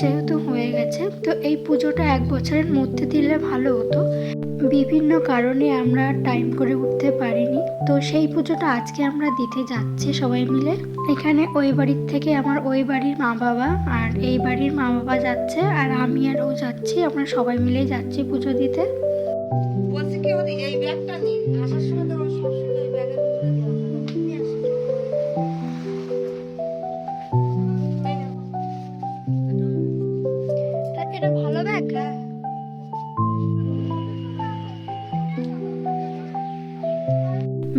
যেহেতু হয়ে গেছে, তো এই পুজোটা 1 বছরের মধ্যে দিলে ভালো হতো। বিভিন্ন কারণে আমরা টাইম করে উঠতে পারিনি, তো সেই পুজোটা আজকে আমরা দিতে যাচ্ছি সবাই মিলে। এখানে ওই বাড়ির থেকে আমার ওই বাড়ির মা বাবা আর এই বাড়ির মা বাবা যাচ্ছে, আর আমি আর ও যাচ্ছি। আমরা সবাই মিলে যাচ্ছি পুজো দিতে। বলছি কি এই ব্যাগটা নিয়ে আসার সময় তো আমার সবসময় এই ব্যাগের ভিতরে দেওয়া নিয়ে আসি। এটা ভালো ব্যাগ।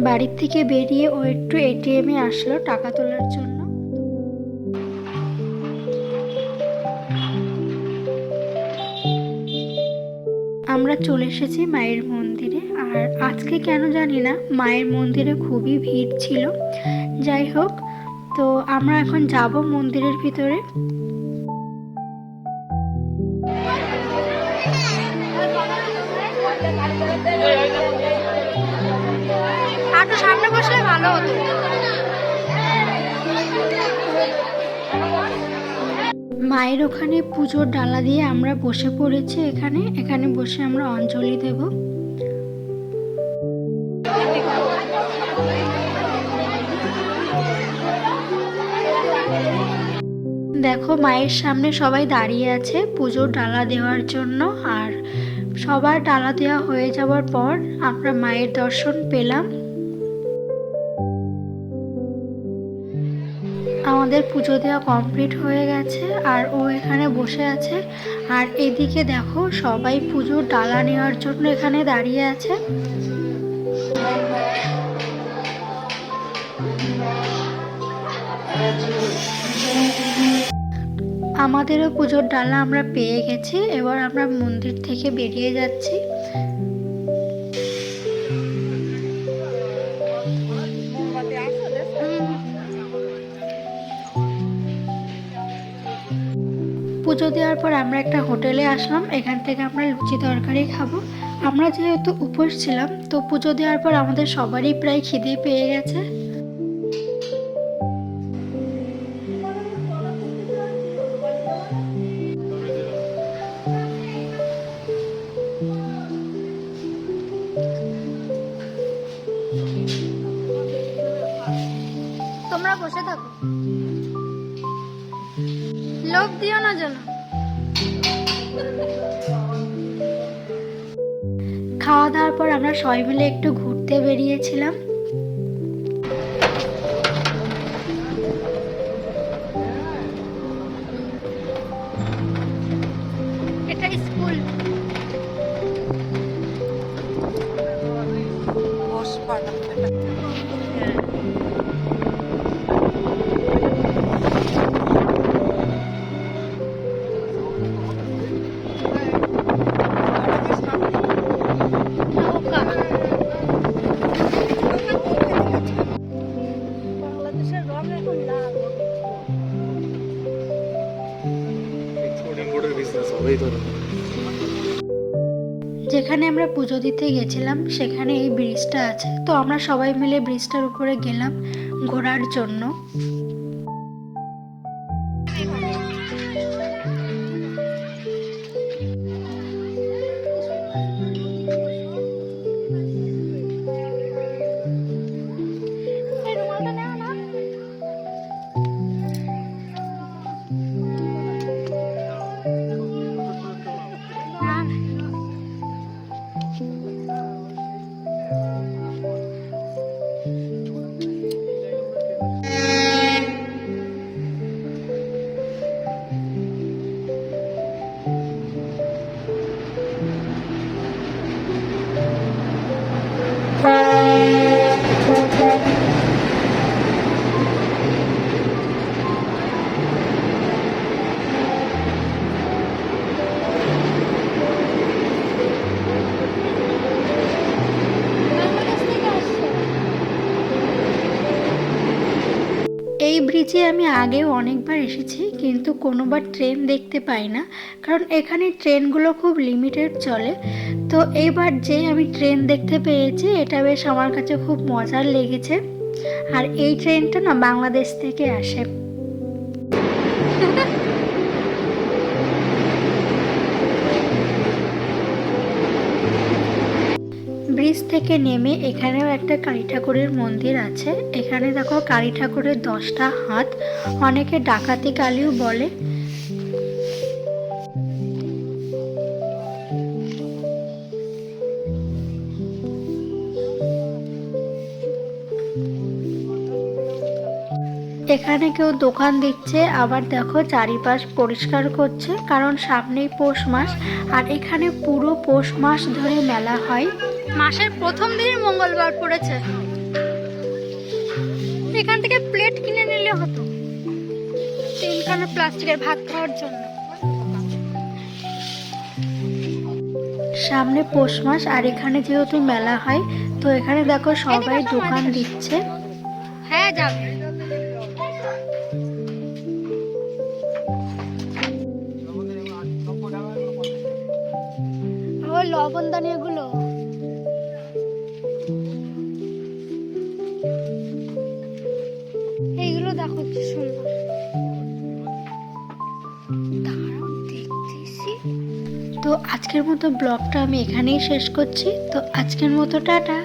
বাড়ির থেকে বেরিয়ে ও একটু এটিএমে আসলো টাকা তোলার জন্য। আমরা চলে এসেছি মায়ের মন্দিরে, আর আজকে কেন জানি না মায়ের মন্দিরে খুবই ভিড় ছিল। যাই হোক, তো আমরা এখন যাব মন্দিরের ভিতরে। আরো সামনে বসলে ভালো হতো। মায়ের ওখানে পুজোর ডালা দিয়ে আমরা বসে পড়েছি। এখানে বসে আমরা অঞ্জলি দেব। দেখো, মায়ের সামনে সবাই দাঁড়িয়ে আছে পুজোর ডালা দেওয়ার জন্য। আর সবার ডালা দেওয়া হয়ে যাওয়ার পর আমরা মায়ের দর্শন পেলাম। আমাদের পুজো দেওয়া কমপ্লিট হয়ে গেছে, আর ও এখানে বসে আছে। আর এদিকে দেখো, সবাই পুজোর ডালা নেওয়ার জন্য এখানে দাঁড়িয়ে আছে। আমাদেরও পুজোর ডালা আমরা পেয়ে গেছি। এবার আমরা মন্দির থেকে বেরিয়ে যাচ্ছি। পুজো দেওয়ার পর আমরা একটা হোটেলে আসলাম। এখান থেকে আমরা লুচি তরকারি খাবো। আমরা যেহেতু উপোস ছিলাম, তো পুজো দেওয়ার পর আমাদের সবারই প্রায় খিদে পেয়ে গেছে। তোমরা বসে থাকো, লোভ দিও না যেন। খাওয়া দাওয়ার পর আমরা সবাই মিলে একটু ঘুরতে বেরিয়েছিলাম। এটা স্কুল। যেখানে আমরা পুজো দিতে গেছিলাম সেখানে এই ব্রিজটা আছে, তো আমরা সবাই মিলে ব্রিজটার উপরে গেলাম ঘোরার জন্য। এই ব্রিজে আমি আগেও অনেকবার এসেছি, কিন্তু কোনোবার ট্রেন দেখতে পাই না, কারণ এখানে ট্রেনগুলো খুব লিমিটেড চলে। তো এইবার যে আমি ট্রেন দেখতে পেয়েছি, এটা বেশ আমার কাছে খুব মজার লেগেছে। আর এই ট্রেনটা না বাংলাদেশ থেকে আসে। থেকে নেমে এখানেও একটা কালী ঠাকুরের মন্দির আছে। এখানে দেখো কালী ঠাকুরের 10টা হাত, অনেকে ডাকাতি কালীও বলে। এখানে কেউ দোকান দিচ্ছে, আবার দেখো চারিপাশ পরিষ্কার করছে, কারণ সামনেই পৌষ মাস আর এখানে পুরো পৌষ মাস ধরে মেলা হয়। মাসের প্রথম দিনই মঙ্গলবার পড়েছে। এখান থেকে প্লেট কিনে নিলে হতো, 3খানা প্লাস্টিকের ভাত খাওয়ার জন্য। সামনে পৌষ মাস আর এখানে যেহেতু মেলা হয়, তো এখানে দেখো সবাই দোকান দিচ্ছে। হ্যাঁ যাবে। ওই লবণদানি এগুলো এইগুলো দেখো কি সুন্দর। দাঁড়াও দেখতেছি। তো আজকের মতো ব্লগটা আমি এখানেই শেষ করছি। তো আজকের মতো টাটা।